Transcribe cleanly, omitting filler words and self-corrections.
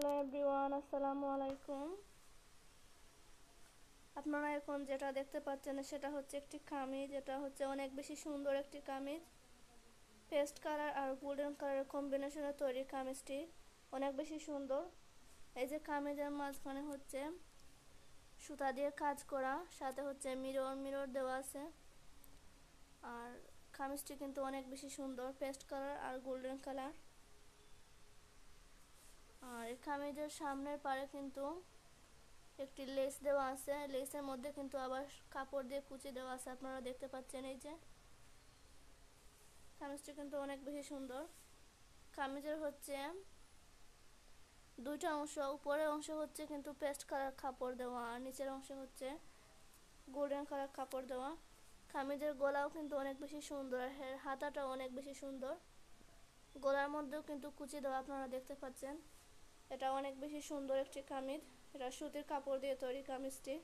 Hello everyone, আসসালামু আলাইকুম। আপনারা এখন যেটা দেখতে পাচ্ছেন সেটা হচ্ছে একটি কামিজ। এটা হচ্ছে অনেক বেশি সুন্দর একটি কামিজ। পেস্ট কালার আর গোল্ডেন কালারের কম্বিনেশনে তৈরি কামিজটি অনেক বেশি সুন্দর। এই যে কামিজের মাঝখানে হচ্ছে সুতা দিয়ে কাজ করা, সাথে হচ্ছে মিরর মিরর দেওয়া আছে। আর কামিজটি কিন্তু অনেক বেশি সুন্দর, পেস্ট কালার আর গোল্ডেন কালার। আর এই কামিজের সামনের পারে কিন্তু একটি লেস দেওয়া আছে, লেসের মধ্যে কিন্তু আবার কাপড় দিয়ে কুচি দেওয়া আছে, আপনারা দেখতে পাচ্ছেন। এই যে কামিজটি কিন্তু অনেক বেশি সুন্দর। কামিজের হচ্ছে দুইটা অংশ, উপরের অংশ হচ্ছে কিন্তু পেস্ট কালার কাপড় দেওয়া আর নিচের অংশ হচ্ছে গোল্ডেন কালার কাপড় দেওয়া। কামিজের গলাও কিন্তু অনেক বেশি সুন্দর, হাতাটাও অনেক বেশি সুন্দর। গলার মধ্যেও কিন্তু কুচি দেওয়া, আপনারা দেখতে পাচ্ছেন। এটা অনেক বেশি সুন্দর একটি কামিজ। এটা সুতির কাপড় দিয়ে তৈরি কামিজটি।